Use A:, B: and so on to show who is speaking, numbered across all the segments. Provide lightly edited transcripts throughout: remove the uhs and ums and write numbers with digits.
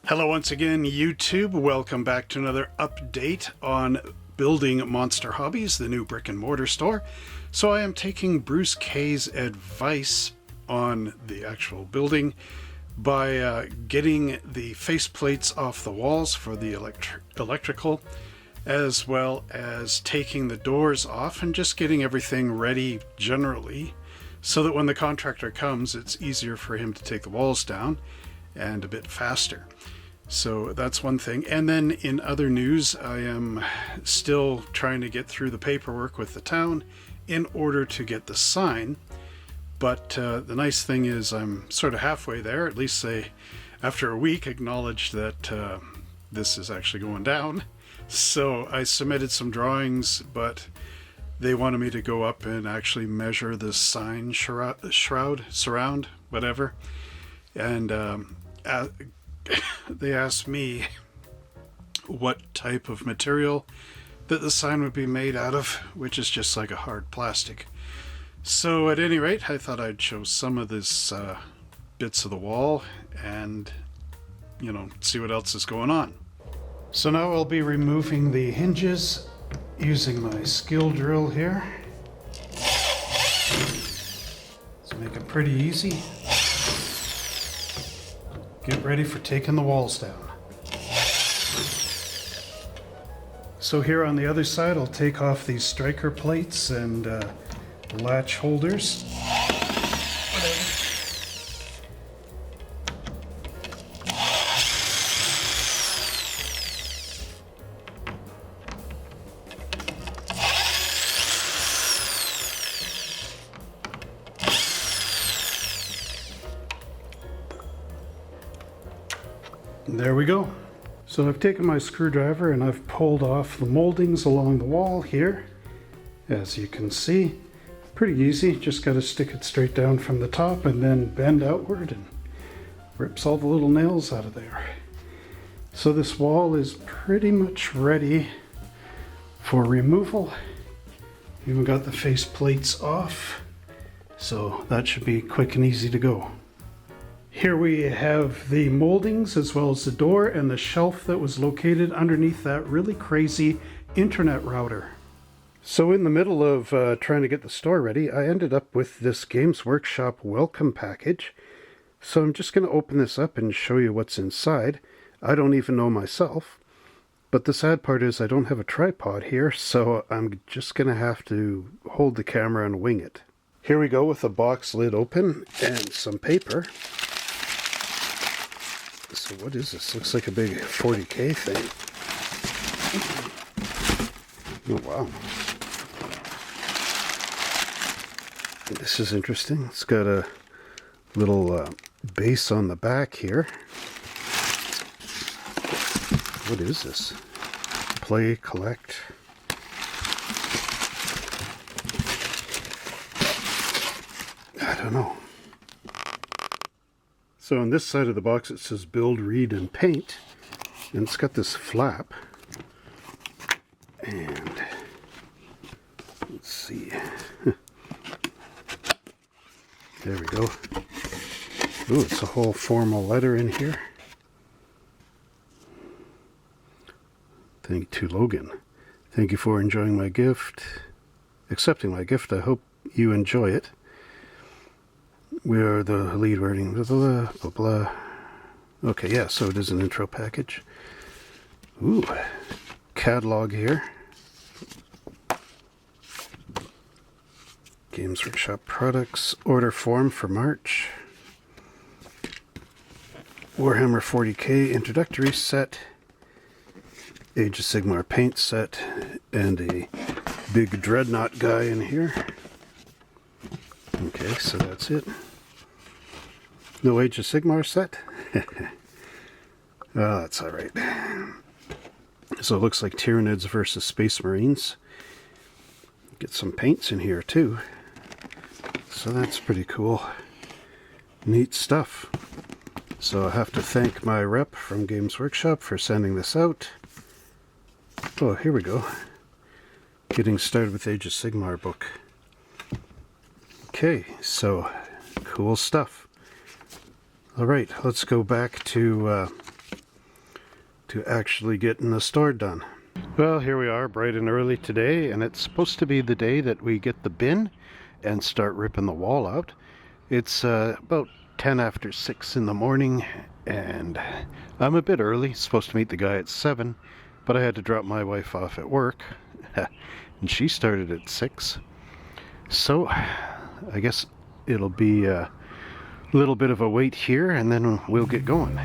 A: Hello once again, YouTube. Welcome back to another update on building Monster Hobbies, the new brick and mortar store. So I am taking Bruce Kay's advice on the actual building by getting the faceplates off the walls for the electrical, as well as taking the doors off and just getting everything ready generally so that when the contractor comes, it's easier for him to take the walls down and a bit faster. So that's one thing. And then in other news, I am still trying to get through the paperwork with the town in order to get the sign. But the nice thing is I'm sort of halfway there. At least they, after a week, acknowledged that this is actually going down. So I submitted some drawings, but they wanted me to go up and actually measure the sign surround, whatever. And they asked me what type of material that the sign would be made out of, which is just like a hard plastic. So at any rate, I thought I'd show some of this bits of the wall and, you know, see what else is going on. So now I'll be removing the hinges using my skill drill here. Let's make it pretty easy. Get ready for taking the walls down. So here on the other side, I'll take off these striker plates and latch holders. There we go. So I've taken my screwdriver and I've pulled off the moldings along the wall here. As you can see, pretty easy. Just got to stick it straight down from the top and then bend outward and rips all the little nails out of there. So this wall is pretty much ready for removal. Even got the face plates off, so that should be quick and easy to go. Here we have the moldings as well as the door and the shelf that was located underneath that really crazy internet router. So in the middle of trying to get the store ready, I ended up with this Games Workshop welcome package. So I'm just going to open this up and show you what's inside. I don't even know myself. But the sad part is I don't have a tripod here, so I'm just going to have to hold the camera and wing it. Here we go with the box lid open and some paper. So what is this? Looks like a big 40K thing. Oh wow. This is interesting. It's got a little base on the back here. What is this? Play, collect. I don't know. So on this side of the box it says build, read, and paint. And it's got this flap. And let's see. There we go. Ooh, it's a whole formal letter in here. Thank you to Logan. Thank you for enjoying my gift. Accepting my gift. I hope you enjoy it. We are the lead wording, blah, blah, blah, blah. Okay, yeah, so it is an intro package. Ooh, catalog here. Games Workshop products, order form for March. Warhammer 40K introductory set. Age of Sigmar paint set. And a big dreadnought guy in here. Okay, so that's it. No Age of Sigmar set? Oh, that's alright. So it looks like Tyranids versus Space Marines. Get some paints in here too. So that's pretty cool. Neat stuff. So I have to thank my rep from Games Workshop for sending this out. Oh, here we go. Getting started with Age of Sigmar book. Okay, so cool stuff. All right, let's go back to to actually getting the store done. Well, here we are bright and early today, and it's supposed to be the day that we get the bin and start ripping the wall out. It's about 10 after 6 in the morning, and I'm a bit early. Supposed to meet the guy at 7, but I had to drop my wife off at work and she started at 6. So I guess it'll be a little bit of a wait here, and then we'll get going.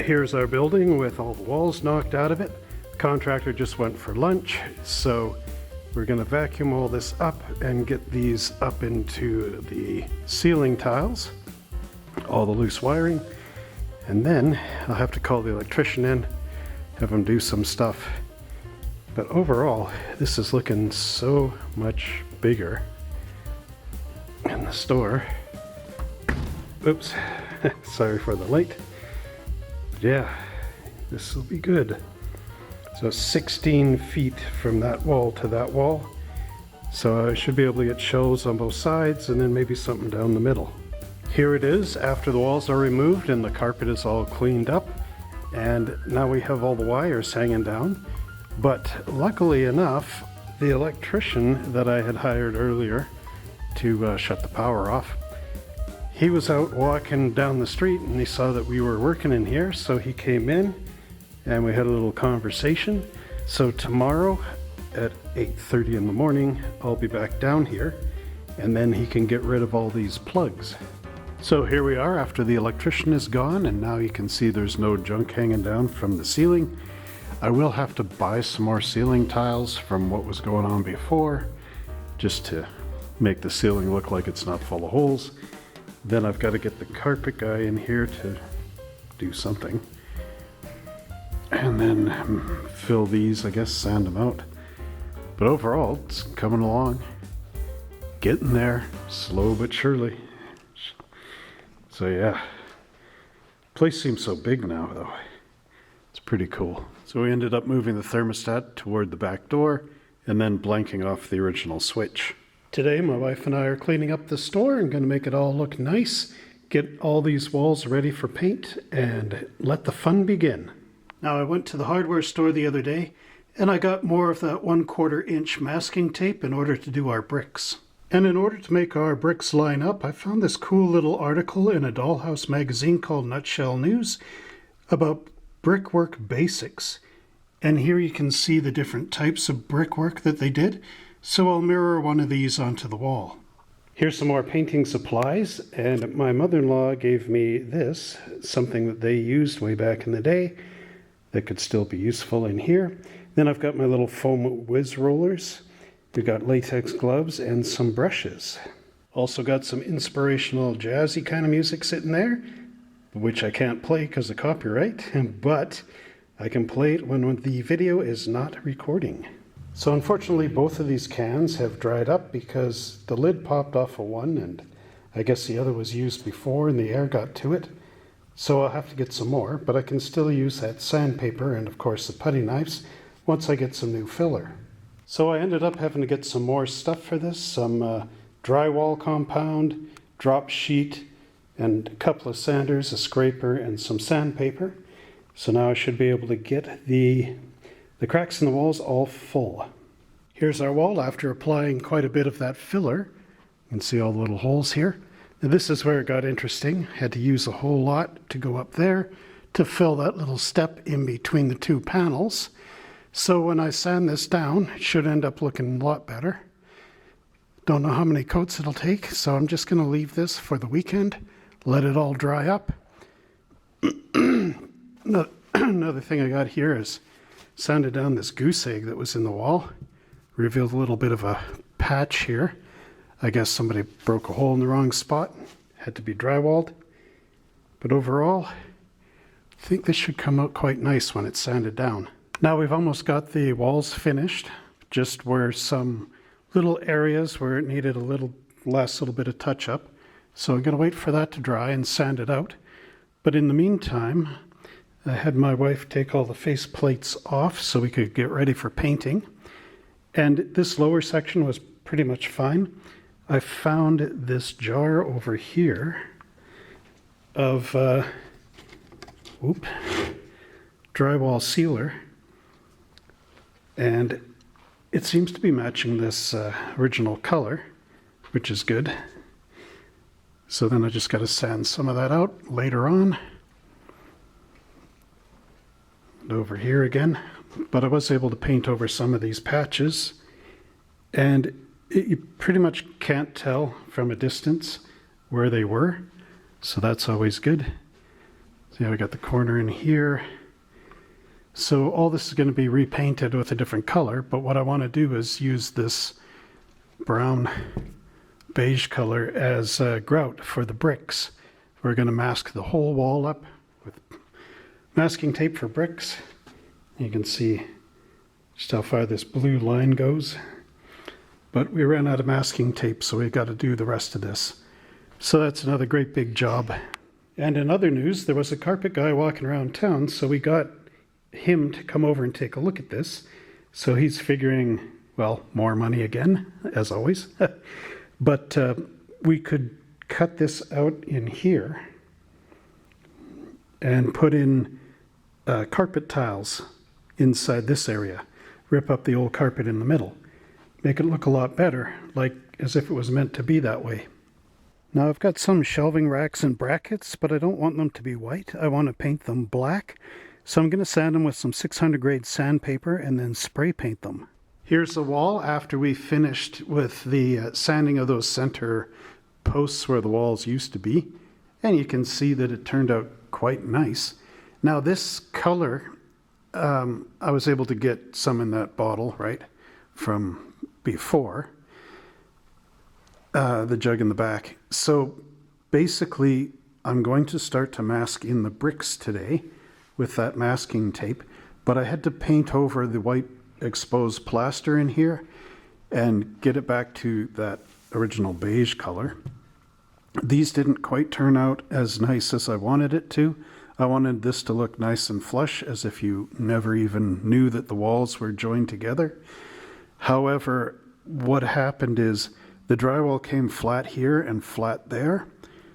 A: Here's our building with all the walls knocked out of it. The contractor just went for lunch, so we're going to vacuum all this up and get these up into the ceiling tiles, all the loose wiring, and then I'll have to call the electrician in, have him do some stuff. But overall, this is looking so much bigger in the store. Oops, sorry for the light. Yeah, this will be good. So 16 feet from that wall to that wall. So I should be able to get shelves on both sides and then maybe something down the middle. Here it is after the walls are removed and the carpet is all cleaned up. And now we have all the wires hanging down. But luckily enough, the electrician that I had hired earlier to shut the power off, he was out walking down the street and he saw that we were working in here, so he came in and we had a little conversation. So tomorrow at 8:30 in the morning, I'll be back down here and then he can get rid of all these plugs. So here we are after the electrician is gone, and now you can see there's no junk hanging down from the ceiling. I will have to buy some more ceiling tiles from what was going on before, just to make the ceiling look like it's not full of holes. Then I've got to get the carpet guy in here to do something. And then fill these, I guess, sand them out. But overall, it's coming along. Getting there, slow but surely. So yeah, place seems so big now though. It's pretty cool. So we ended up moving the thermostat toward the back door and then blanking off the original switch. Today, my wife and I are cleaning up the store and going to make it all look nice, get all these walls ready for paint, and let the fun begin. Now, I went to the hardware store the other day, and I got more of that 1/4 inch masking tape in order to do our bricks. And in order to make our bricks line up, I found this cool little article in a dollhouse magazine called Nutshell News about brickwork basics. And here you can see the different types of brickwork that they did. So I'll mirror one of these onto the wall. Here's some more painting supplies, and my mother-in-law gave me this, something that they used way back in the day that could still be useful in here. Then I've got my little foam whiz rollers. We've got latex gloves and some brushes. Also got some inspirational jazzy kind of music sitting there, which I can't play because of copyright, but I can play it when the video is not recording. So unfortunately, both of these cans have dried up because the lid popped off of one, and I guess the other was used before and the air got to it. So I'll have to get some more, but I can still use that sandpaper and of course the putty knives once I get some new filler. So I ended up having to get some more stuff for this, some drywall compound, drop sheet, and a couple of sanders, a scraper, and some sandpaper. So now I should be able to get the cracks in the walls all full. Here's our wall after applying quite a bit of that filler. You can see all the little holes here. Now this is where it got interesting. Had to use a whole lot to go up there to fill that little step in between the two panels. So when I sand this down, it should end up looking a lot better. Don't know how many coats it'll take, so I'm just going to leave this for the weekend, let it all dry up. Another thing I got here is sanded down this goose egg that was in the wall. Revealed a little bit of a patch here. I guess somebody broke a hole in the wrong spot. Had to be drywalled. But overall, I think this should come out quite nice when it's sanded down. Now we've almost got the walls finished. Just where some little areas where it needed a little bit of touch up. So I'm going to wait for that to dry and sand it out. But in the meantime, I had my wife take all the face plates off so we could get ready for painting. And this lower section was pretty much fine. I found this jar over here of drywall sealer, and it seems to be matching this original color, which is good. So then I just got to sand some of that out later on. And over here again, but I was able to paint over some of these patches, and you pretty much can't tell from a distance where they were, so that's always good. So yeah, we got the corner in here. So all this is going to be repainted with a different color, but what I want to do is use this brown beige color as grout for the bricks. We're going to mask the whole wall up with masking tape for bricks. You can see just how far this blue line goes. But we ran out of masking tape, so we've got to do the rest of this. So that's another great big job. And in other news, there was a carpet guy walking around town, so we got him to come over and take a look at this. So he's figuring, well, more money again, as always. But we could cut this out in here and put in carpet tiles inside this area. Rip up the old carpet in the middle. Make it look a lot better, like as if it was meant to be that way. Now I've got some shelving racks and brackets, but I don't want them to be white. I want to paint them black. So I'm going to sand them with some 600 grade sandpaper and then spray paint them. Here's the wall after we finished with the sanding of those center posts where the walls used to be. And you can see that it turned out quite nice. Now this color, I was able to get some in that bottle, right, from before, the jug in the back. So basically I'm going to start to mask in the bricks today with that masking tape, but I had to paint over the white exposed plaster in here and get it back to that original beige color. These didn't quite turn out as nice as I wanted it to. I wanted this to look nice and flush, as if you never even knew that the walls were joined together. However, what happened is the drywall came flat here and flat there.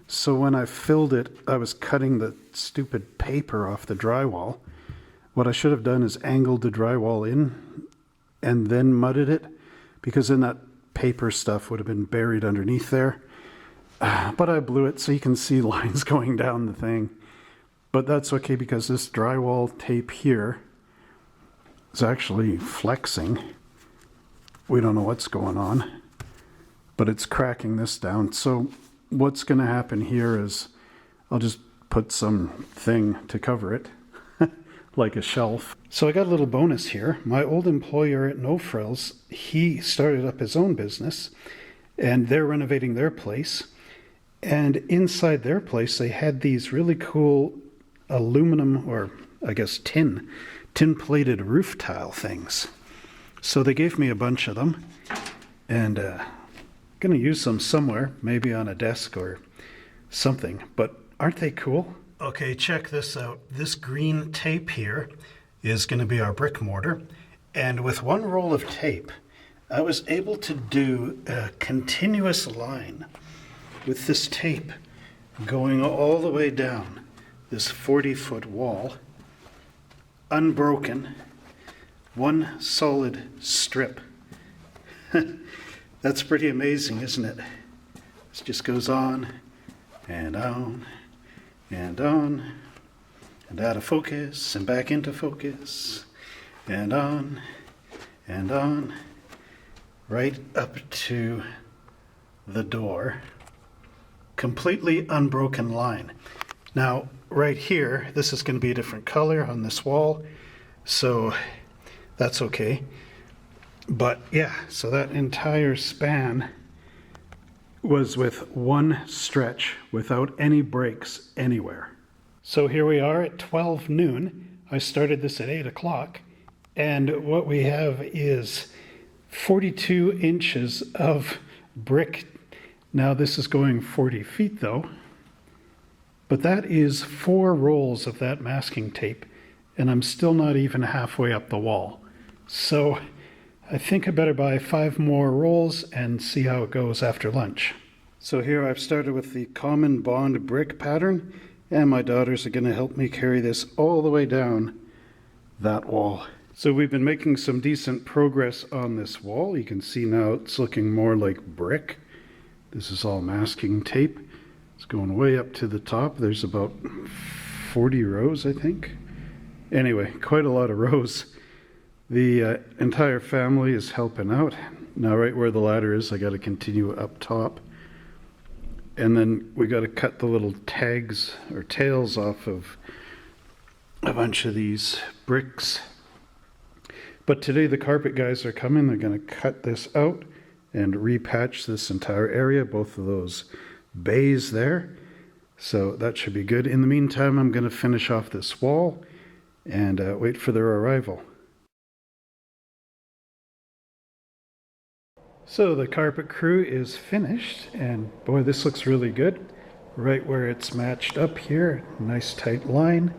A: So when I filled it, I was cutting the stupid paper off the drywall. What I should have done is angled the drywall in and then mudded it, because then that paper stuff would have been buried underneath there. But I blew it so you can see lines going down the thing. But that's okay, because this drywall tape here is actually flexing. We don't know what's going on, but it's cracking this down. So what's going to happen here is I'll just put some thing to cover it, like a shelf. So I got a little bonus here. My old employer at No Frills, he started up his own business, and they're renovating their place. And inside their place, they had these really cool aluminum, or I guess tin-plated roof tile things. So they gave me a bunch of them, and going to use them somewhere, maybe on a desk or something. But aren't they cool? Okay, check this out. This green tape here is going to be our brick mortar, and with one roll of tape, I was able to do a continuous line with this tape going all the way down this 40-foot wall, unbroken, one solid strip. That's pretty amazing, isn't it? This just goes on and on and on and out of focus and back into focus and on, right up to the door. Completely unbroken line. Now, right here, this is going to be a different color on this wall, so that's okay. But yeah, so that entire span was with one stretch without any breaks anywhere. So here we are at 12 noon. I started this at 8 o'clock, and what we have is 42 inches of brick. Now this is going 40 feet though, but that is 4 rolls of that masking tape, and I'm still not even halfway up the wall. So I think I better buy 5 more rolls and see how it goes after lunch. So here I've started with the common bond brick pattern, and my daughters are going to help me carry this all the way down that wall. So we've been making some decent progress on this wall. You can see now it's looking more like brick. This is all masking tape. It's going way up to the top. There's about 40 rows, I think. Anyway, quite a lot of rows. The entire family is helping out. Now right where the ladder is, I got to continue up top. And then we got to cut the little tags or tails off of a bunch of these bricks. But today the carpet guys are coming. They're going to cut this out and repatch this entire area, both of those bays there. So that should be good. In the meantime, I'm going to finish off this wall and wait for their arrival. So the carpet crew is finished, and boy, this looks really good. Right where it's matched up here, nice tight line.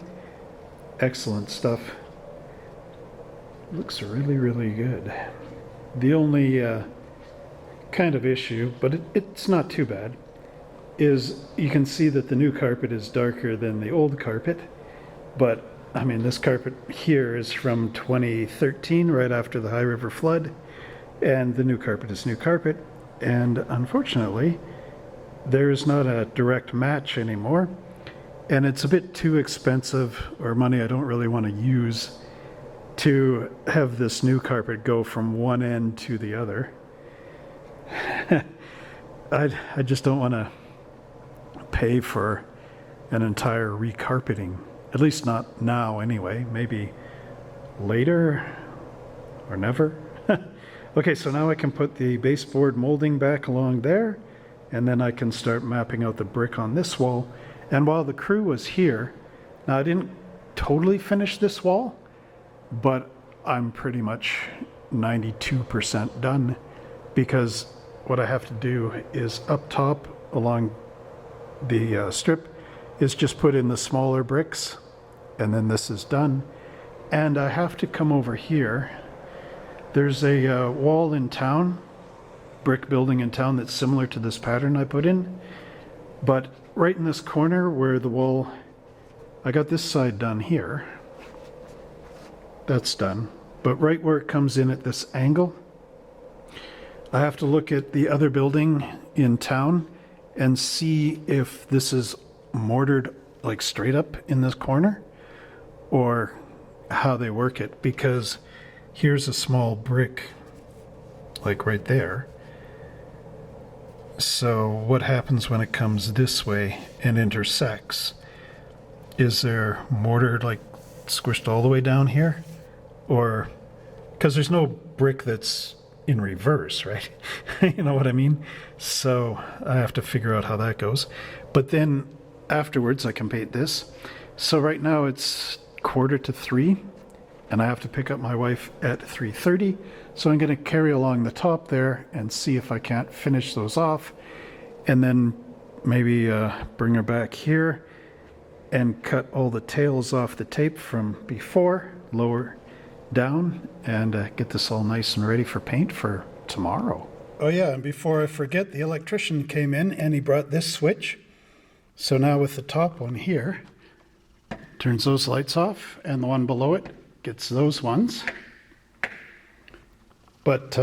A: Excellent stuff. Looks really, really good. The only kind of issue, but it's not too bad, is you can see that the new carpet is darker than the old carpet. But I mean, this carpet here is from 2013, right after the High River flood. And the new carpet is new carpet, and unfortunately there is not a direct match anymore, and it's a bit too expensive, or money I don't really want to use, to have this new carpet go from one end to the other. I just don't want to pay for an entire recarpeting, at least not now anyway, maybe later or never. Okay, so now I can put the baseboard molding back along there, and then I can start mapping out the brick on this wall. And while the crew was here, now I didn't totally finish this wall, but I'm pretty much 92% done, because what I have to do is up top along the strip is just put in the smaller bricks, and then this is done. And I have to come over here. There's a wall in town, brick building in town, that's similar to this pattern I put in. But right in this corner where the wall, I got this side done here. That's done. But right where it comes in at this angle, I have to look at the other building in town and see if this is mortared like straight up in this corner, or how they work it, because here's a small brick, like right there. So what happens when it comes this way and intersects? Is there mortar like squished all the way down here? Or, because there's no brick that's in reverse, right? You know what I mean? So I have to figure out how that goes. But then afterwards I can paint this. So right now it's 2:45. And I have to pick up my wife at 3:30, so I'm going to carry along the top there and see if I can't finish those off, and then maybe bring her back here and cut all the tails off the tape from before, lower down, and get this all nice and ready for paint for tomorrow. Oh yeah, and before I forget, the electrician came in and he brought this switch. So now with the top one here, turns those lights off, and the one below it gets those ones. But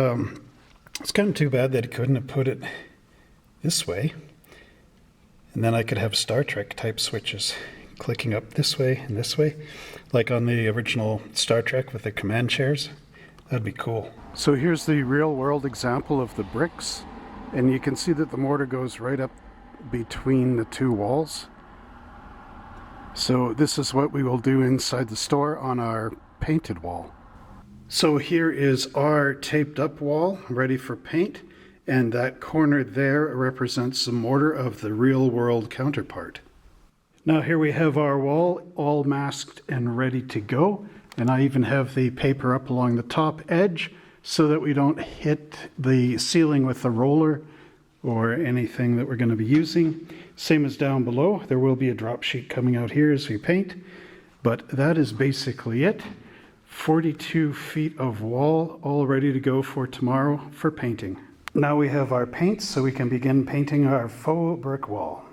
A: it's kind of too bad that he couldn't have put it this way, and then I could have Star Trek type switches clicking up this way and this way, like on the original Star Trek with the command chairs. That'd be cool. So here's the real world example of the bricks, and you can see that the mortar goes right up between the two walls. So this is what we will do inside the store on our painted wall. So here is our taped up wall ready for paint, and that corner there represents the mortar of the real world counterpart. Now here we have our wall all masked and ready to go, and I even have the paper up along the top edge so that we don't hit the ceiling with the roller or anything that we're going to be using. Same as down below, there will be a drop sheet coming out here as we paint, but that is basically it. 42 feet of wall all ready to go for tomorrow for painting. Now we have our paints so we can begin painting our faux brick wall.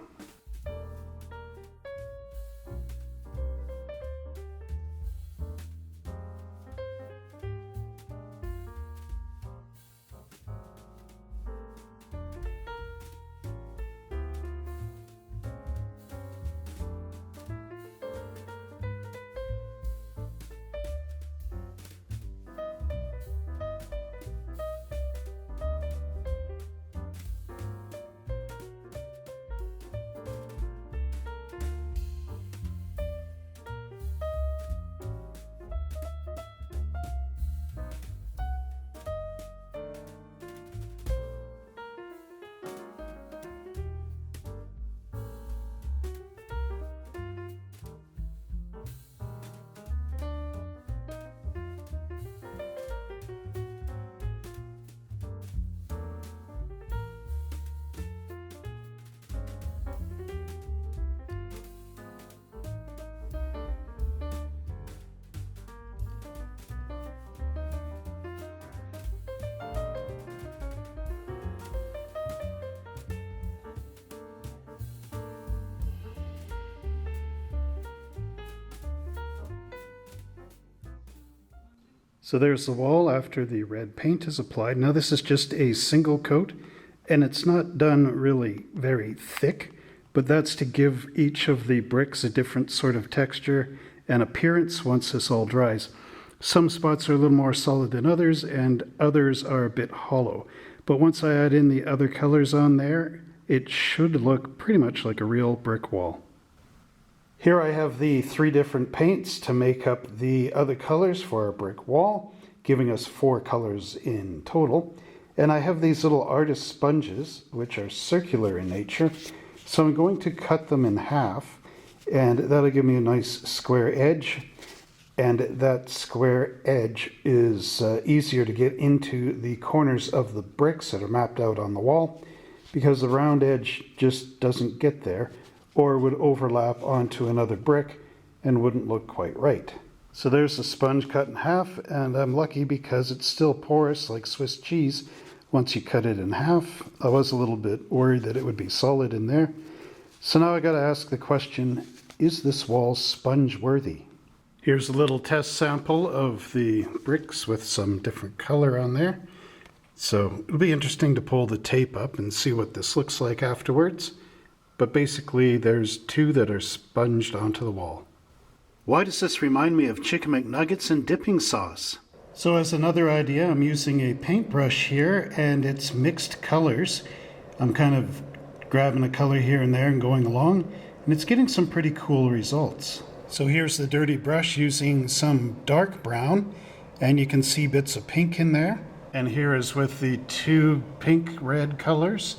A: So there's the wall after the red paint is applied. Now this is just a single coat, and it's not done really very thick, but that's to give each of the bricks a different sort of texture and appearance once this all dries. Some spots are a little more solid than others, and others are a bit hollow. But once I add in the other colors on there, it should look pretty much like a real brick wall. Here I have the 3 different paints to make up the other colors for our brick wall, giving us 4 colors in total. And I have these little artist sponges, which are circular in nature. So I'm going to cut them in half, and that'll give me a nice square edge. And that square edge is easier to get into the corners of the bricks that are mapped out on the wall, because the round edge just doesn't get there, or would overlap onto another brick and wouldn't look quite right. So there's the sponge cut in half, and I'm lucky because it's still porous like Swiss cheese once you cut it in half. I was a little bit worried that it would be solid in there. So now I got to ask the question, is this wall sponge worthy? Here's a little test sample of the bricks with some different color on there. So it'll be interesting to pull the tape up and see what this looks like afterwards. But basically there's 2 that are sponged onto the wall. Why does this remind me of chicken McNuggets and dipping sauce? So as another idea, I'm using a paintbrush here, and it's mixed colors. I'm kind of grabbing a color here and there and going along, and it's getting some pretty cool results. So here's the dirty brush using some dark brown, and you can see bits of pink in there. And here is with the 2 pink-red colors.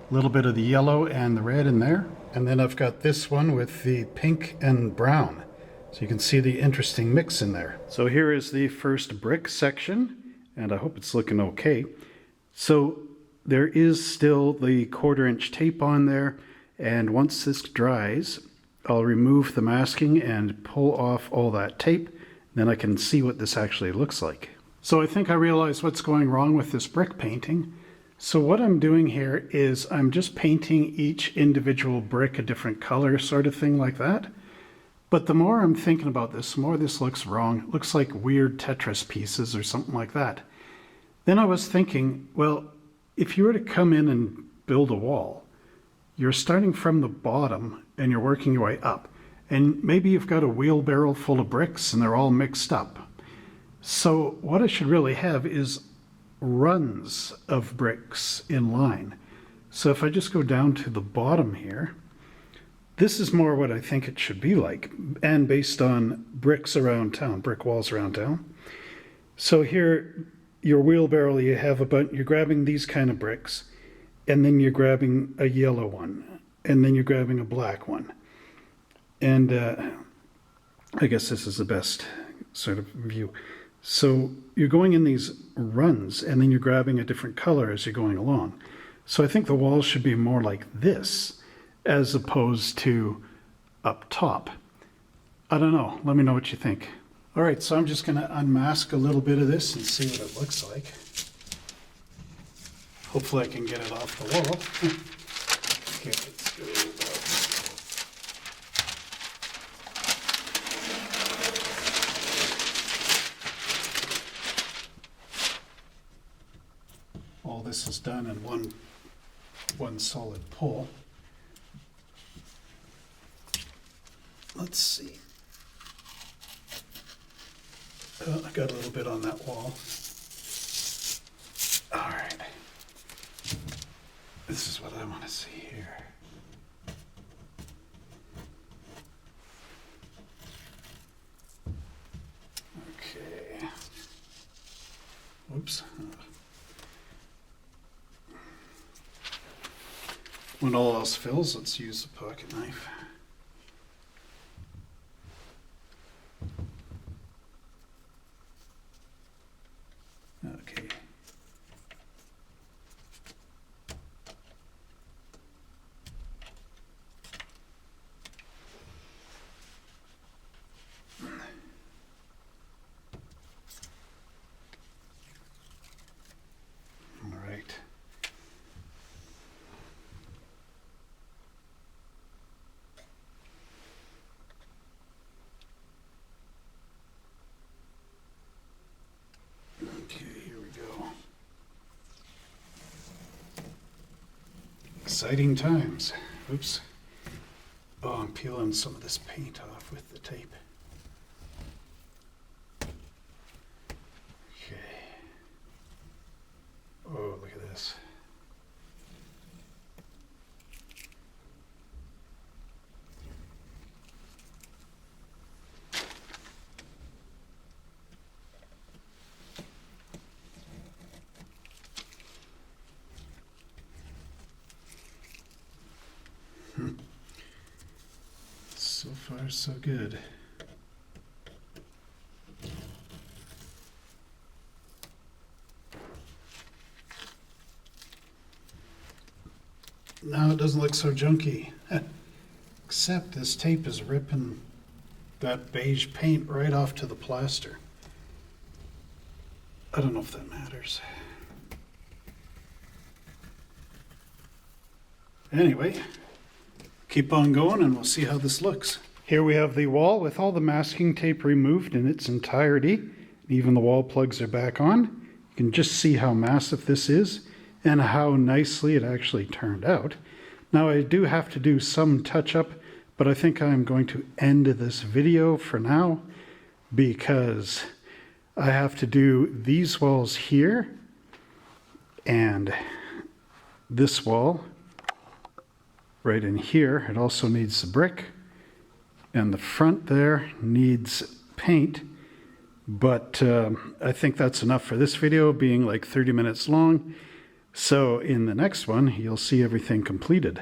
A: A little bit of the yellow and the red in there. And then I've got this one with the pink and brown. So you can see the interesting mix in there. So here is the first brick section, and I hope it's looking okay. So there is still the 1/4 inch tape on there, and once this dries, I'll remove the masking and pull off all that tape. Then I can see what this actually looks like. So I think I realize what's going wrong with this brick painting. So what I'm doing here is I'm just painting each individual brick a different color, sort of thing like that. But the more I'm thinking about this, the more this looks wrong. It looks like weird Tetris pieces or something like that. Then I was thinking, well, if you were to come in and build a wall, you're starting from the bottom and you're working your way up. And maybe you've got a wheelbarrow full of bricks and they're all mixed up. So what I should really have is runs of bricks in line. So if I just go down to the bottom here, this is more what I think it should be like, and based on bricks around town, brick walls around town. So here, your wheelbarrow, you have you're grabbing these kind of bricks, and then you're grabbing a yellow one, and then you're grabbing a black one. And I guess this is the best sort of view. So you're going in these runs, and then you're grabbing a different color as you're going along. So I think the walls should be more like this, as opposed to up top. I don't know. Let me know what you think. All right, so I'm just going to unmask a little bit of this and see what it looks like. Hopefully I can get it off the wall. Okay, let's go. All this is done in one solid pull. Let's see. Oh, I got a little bit on that wall. All right. This is what I want to see here. Okay. Whoops. When all else fails, let's use the pocket knife. Okay. All right. Okay, here we go. Exciting times. Oops. Oh, I'm peeling some of this paint off with the tape. Okay. Oh, look at this. So far, so good. Now it doesn't look so junky. Except this tape is ripping that beige paint right off to the plaster. I don't know if that matters. Anyway, keep on going and we'll see how this looks. Here we have the wall with all the masking tape removed in its entirety. Even the wall plugs are back on. You can just see how massive this is and how nicely it actually turned out. Now I do have to do some touch-up, but I think I'm going to end this video for now because I have to do these walls here and this wall right in here. It also needs the brick, and the front there needs paint, but I think that's enough for this video, being like 30 minutes long. So in the next one, you'll see everything completed.